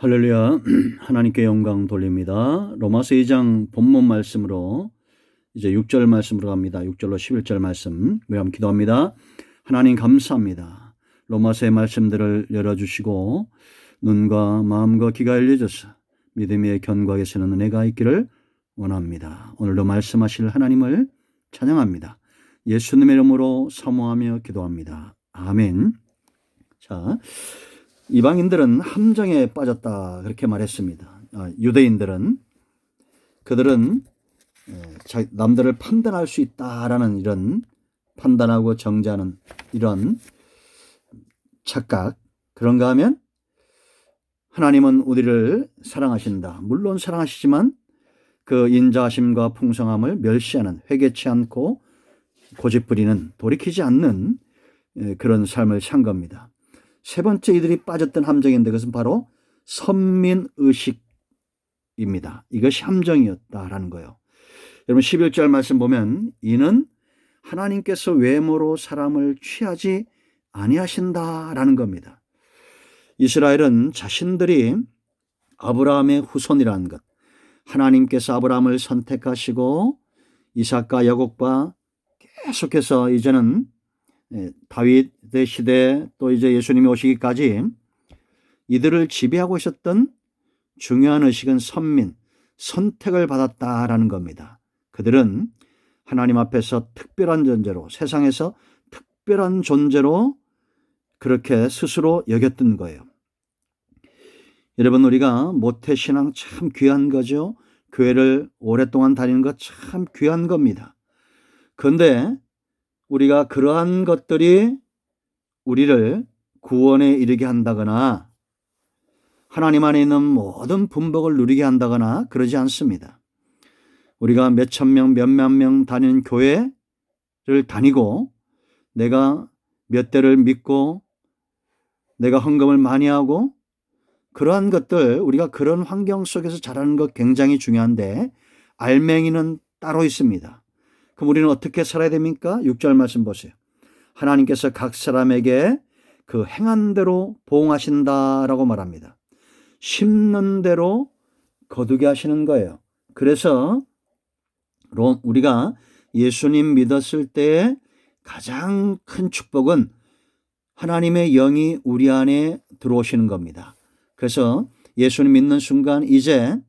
할렐루야. 하나님께 영광 돌립니다. 로마서 2장 본문 말씀으로 이제 6절 말씀으로 갑니다. 6절로 11절 말씀 우리 한번 기도합니다. 하나님 감사합니다. 로마서의 말씀들을 열어주시고 눈과 마음과 귀가 열려져서 믿음의 견고하게 서는 은혜가 있기를 원합니다. 오늘도 말씀하실 하나님을 찬양합니다. 예수님의 이름으로 사모하며 기도합니다. 아멘. 자, 이방인들은 함정에 빠졌다 그렇게 말했습니다. 유대인들은 그들은 남들을 판단할 수 있다라는 이런 판단하고 정죄하는 이런 착각, 그런가 하면 하나님은 우리를 사랑하신다. 물론 사랑하시지만 그 인자하심과 풍성함을 멸시하는, 회개치 않고 고집부리는, 돌이키지 않는 그런 삶을 산 겁니다. 세 번째 이들이 빠졌던 함정인데 그것은 바로 선민의식입니다. 이것이 함정이었다라는 거예요. 여러분 11절 말씀 보면 이는 하나님께서 외모로 사람을 취하지 아니하신다라는 겁니다. 이스라엘은 자신들이 아브라함의 후손이라는 것, 하나님께서 아브라함을 선택하시고 이삭과 야곱과 계속해서 이제는 다윗의 시대 또 이제 예수님이 오시기까지 이들을 지배하고 있었던 중요한 의식은 선민, 선택을 받았다라는 겁니다. 그들은 하나님 앞에서 특별한 존재로, 세상에서 특별한 존재로 그렇게 스스로 여겼던 거예요. 여러분, 우리가 모태신앙 참 귀한 거죠. 교회를 오랫동안 다니는 것 참 귀한 겁니다. 그런데 우리가 그러한 것들이 우리를 구원에 이르게 한다거나 하나님 안에 있는 모든 분복을 누리게 한다거나 그러지 않습니다. 우리가 몇천 명, 몇만 명 다니는 교회를 다니고 내가 몇 대를 믿고 내가 헌금을 많이 하고 그러한 것들, 우리가 그런 환경 속에서 자라는 것 굉장히 중요한데 알맹이는 따로 있습니다. 그럼 우리는 어떻게 살아야 됩니까? 6절 말씀 보세요. 하나님께서 각 사람에게 그 행한 대로 보응하신다라고 말합니다. 심는 대로 거두게 하시는 거예요. 그래서 우리가 예수님 믿었을 때 가장 큰 축복은 하나님의 영이 우리 안에 들어오시는 겁니다. 그래서 예수님 믿는 순간 이제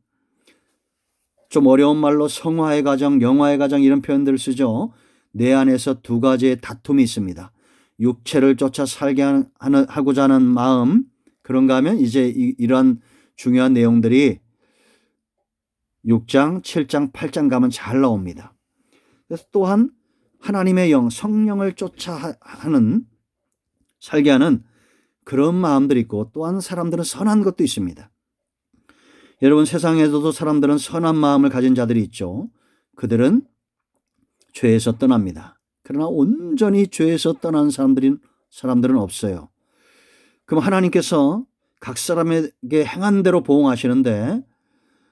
좀 어려운 말로 성화의 과정, 영화의 과정 이런 표현들을 쓰죠. 내 안에서 두 가지의 다툼이 있습니다. 육체를 쫓아 살게 하고자 하는 마음, 그런가 하면 이제 이런 중요한 내용들이 6장, 7장, 8장 가면 잘 나옵니다. 그래서 또한 하나님의 영, 성령을 쫓아 살게 하는 그런 마음들이 있고 또한 사람들은 선한 것도 있습니다. 여러분 세상에서도 사람들은 선한 마음을 가진 자들이 있죠. 그들은 죄에서 떠납니다. 그러나 온전히 죄에서 떠난 사람들은 없어요. 그럼 하나님께서 각 사람에게 행한 대로 보응하시는데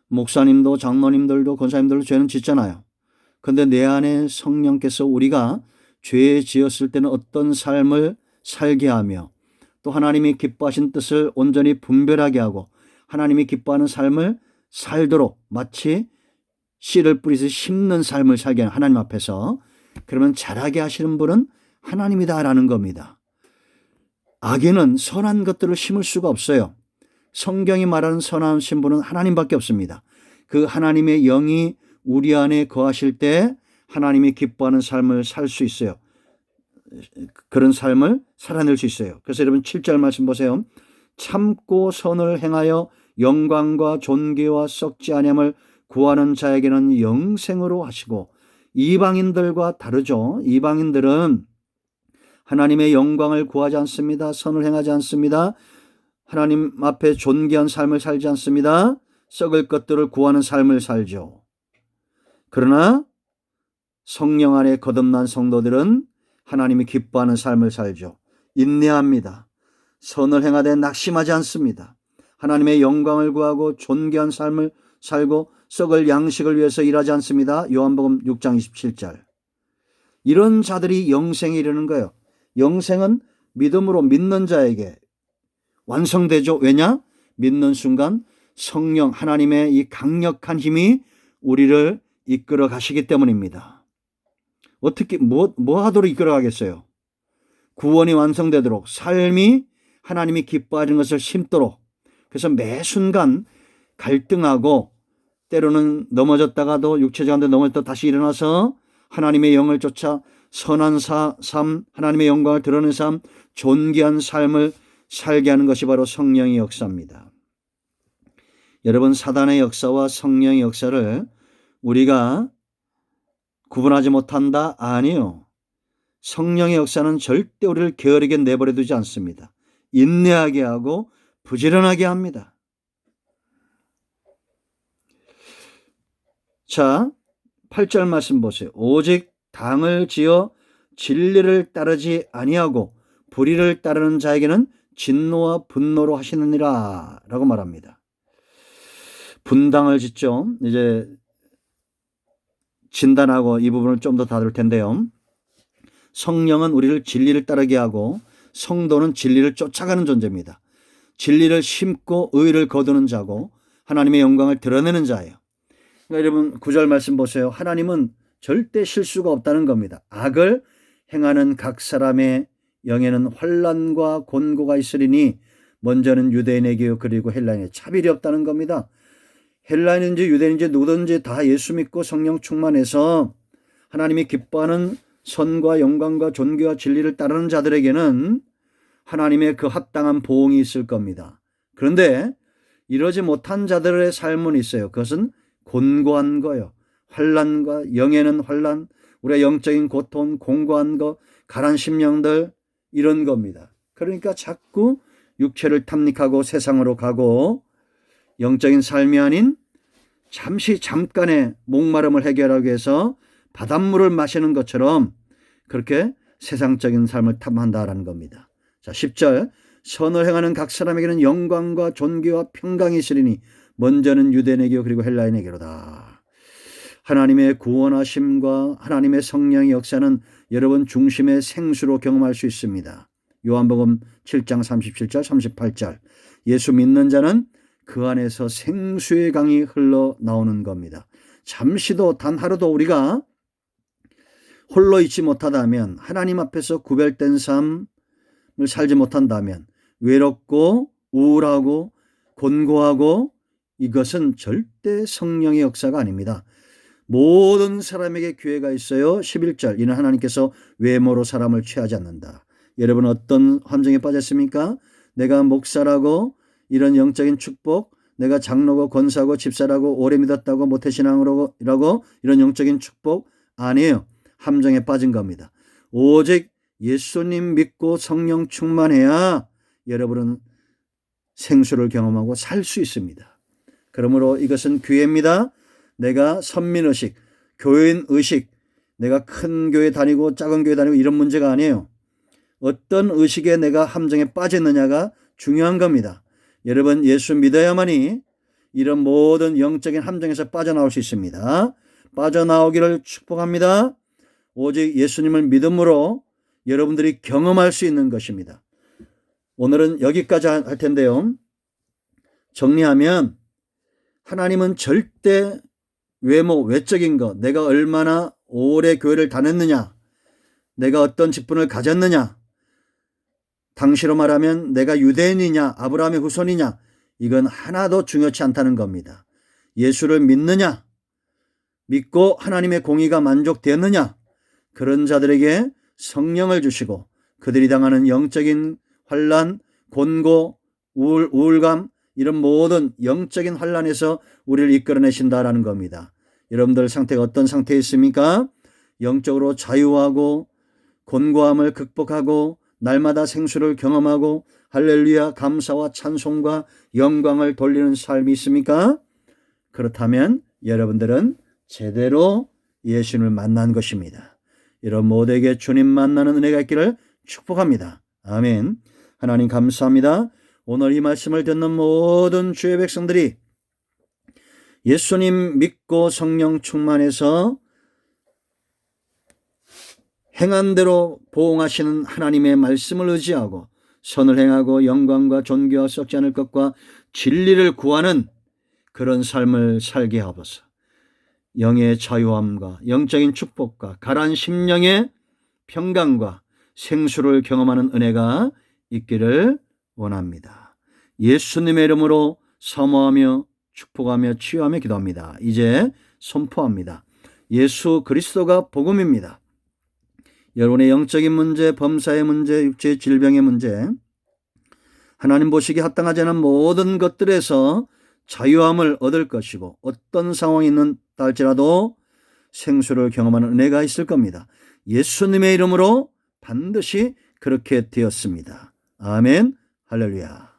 목사님도 장로님들도 권사님들도 죄는 짓잖아요. 그런데 내 안에 성령께서 우리가 죄 지었을 때는 어떤 삶을 살게 하며 또 하나님이 기뻐하신 뜻을 온전히 분별하게 하고 하나님이 기뻐하는 삶을 살도록 마치 씨를 뿌리서 심는 삶을 살게 하는 하나님 앞에서 그러면 자라게 하시는 분은 하나님이다라는 겁니다. 악인은 선한 것들을 심을 수가 없어요. 성경이 말하는 선한 신분은 하나님밖에 없습니다. 그 하나님의 영이 우리 안에 거하실 때 하나님이 기뻐하는 삶을 살 수 있어요. 그런 삶을 살아낼 수 있어요. 그래서 여러분 7절 말씀 보세요. 참고 선을 행하여 영광과 존귀와 썩지 아니함을 구하는 자에게는 영생으로 하시고 이방인들과 다르죠. 이방인들은 하나님의 영광을 구하지 않습니다. 선을 행하지 않습니다. 하나님 앞에 존귀한 삶을 살지 않습니다. 썩을 것들을 구하는 삶을 살죠. 그러나 성령 안에 거듭난 성도들은 하나님이 기뻐하는 삶을 살죠. 인내합니다. 선을 행하되 낙심하지 않습니다. 하나님의 영광을 구하고 존귀한 삶을 살고 썩을 양식을 위해서 일하지 않습니다. 요한복음 6장 27절. 이런 자들이 영생에 이르는 거예요. 영생은 믿음으로 믿는 자에게 완성되죠. 왜냐? 믿는 순간 성령 하나님의 이 강력한 힘이 우리를 이끌어 가시기 때문입니다. 어떻게 뭐 하도록 이끌어 가겠어요? 구원이 완성되도록, 삶이 하나님이 기뻐하는 것을 심도록. 그래서 매 순간 갈등하고 때로는 넘어졌다가도 육체적으로 넘어졌다 다시 일어나서 하나님의 영을 쫓아 선한 삶, 하나님의 영광을 드러내는 삶, 존귀한 삶을 살게 하는 것이 바로 성령의 역사입니다. 여러분, 사단의 역사와 성령의 역사를 우리가 구분하지 못한다? 아니요. 성령의 역사는 절대 우리를 게으르게 내버려 두지 않습니다. 인내하게 하고 부지런하게 합니다. 자, 8절 말씀 보세요. 오직 당을 지어 진리를 따르지 아니하고 불의를 따르는 자에게는 진노와 분노로 하시느니라 라고 말합니다. 분당을 짓죠. 이제 진단하고 이 부분을 좀 더 다룰 텐데요. 성령은 우리를 진리를 따르게 하고 성도는 진리를 쫓아가는 존재입니다. 진리를 심고 의를 거두는 자고 하나님의 영광을 드러내는 자예요. 그러니까 여러분 9절 말씀 보세요. 하나님은 절대 실수가 없다는 겁니다. 악을 행하는 각 사람의 영에는 환난과 곤고가 있으리니 먼저는 유대인에게요 그리고 헬라인에 차별이 없다는 겁니다. 헬라인인지 유대인인지 누구든지 다 예수 믿고 성령 충만해서 하나님이 기뻐하는 선과 영광과 존귀와 진리를 따르는 자들에게는 하나님의 그 합당한 보응이 있을 겁니다. 그런데 이러지 못한 자들의 삶은 있어요. 그것은 곤고한 거요. 환난과 영에는 환난, 우리의 영적인 고통, 공고한 거, 가난 심령들 이런 겁니다. 그러니까 자꾸 육체를 탐닉하고 세상으로 가고 영적인 삶이 아닌 잠깐의 목마름을 해결하기 위해서 바닷물을 마시는 것처럼 그렇게 세상적인 삶을 탐한다라는 겁니다. 자, 10절 선을 행하는 각 사람에게는 영광과 존귀와 평강이 있으리니 먼저는 유대인에게요 그리고 헬라인에게로다. 하나님의 구원하심과 하나님의 성령의 역사는 여러분 중심의 생수로 경험할 수 있습니다. 요한복음 7장 37절 38절 예수 믿는 자는 그 안에서 생수의 강이 흘러나오는 겁니다. 잠시도 단 하루도 우리가 홀로 있지 못하다면 하나님 앞에서 구별된 삶을 살지 못한다면 외롭고 우울하고 곤고하고 이것은 절대 성령의 역사가 아닙니다. 모든 사람에게 기회가 있어요. 11절 이는 하나님께서 외모로 사람을 취하지 않는다. 여러분 어떤 함정에 빠졌습니까? 내가 목사라고 이런 영적인 축복, 내가 장로고 권사고 집사라고 오래 믿었다고 모태신앙으로 이런 영적인 축복 아니에요. 함정에 빠진 겁니다. 오직 예수님 믿고 성령 충만해야 여러분은 생수를 경험하고 살 수 있습니다. 그러므로 이것은 기회입니다. 내가 선민의식, 교인의식, 내가 큰 교회 다니고 작은 교회 다니고 이런 문제가 아니에요. 어떤 의식에 내가 함정에 빠졌느냐가 중요한 겁니다. 여러분 예수 믿어야만이 이런 모든 영적인 함정에서 빠져나올 수 있습니다. 빠져나오기를 축복합니다. 오직 예수님을 믿음으로 여러분들이 경험할 수 있는 것입니다. 오늘은 여기까지 할 텐데요. 정리하면 하나님은 절대 외적인 것, 내가 얼마나 오래 교회를 다녔느냐, 내가 어떤 직분을 가졌느냐, 당시로 말하면 내가 유대인이냐 아브라함의 후손이냐 이건 하나도 중요치 않다는 겁니다. 예수를 믿느냐, 믿고 하나님의 공의가 만족되었느냐, 그런 자들에게 성령을 주시고 그들이 당하는 영적인 환난, 곤고, 우울감 이런 모든 영적인 환난에서 우리를 이끌어내신다라는 겁니다. 여러분들 상태가 어떤 상태에 있습니까? 영적으로 자유하고 곤고함을 극복하고 날마다 생수를 경험하고 할렐루야 감사와 찬송과 영광을 돌리는 삶이 있습니까? 그렇다면 여러분들은 제대로 예수님을 만난 것입니다. 이런 모두에게 주님 만나는 은혜가 있기를 축복합니다. 아멘. 하나님 감사합니다. 오늘 이 말씀을 듣는 모든 주의 백성들이 예수님 믿고 성령 충만해서 행한 대로 보응하시는 하나님의 말씀을 의지하고 선을 행하고 영광과 존귀와 썩지 않을 것과 진리를 구하는 그런 삶을 살게 하옵소서. 영의 자유함과 영적인 축복과 가라앉은 심령의 평강과 생수를 경험하는 은혜가 있기를 원합니다. 예수님의 이름으로 사모하며 축복하며 치유하며 기도합니다. 이제 선포합니다. 예수 그리스도가 복음입니다. 여러분의 영적인 문제, 범사의 문제, 육체의 질병의 문제, 하나님 보시기에 합당하지 않은 모든 것들에서 자유함을 얻을 것이고 어떤 상황이 있는다 할지라도 생수를 경험하는 은혜가 있을 겁니다. 예수님의 이름으로 반드시 그렇게 되었습니다. 아멘, 할렐루야.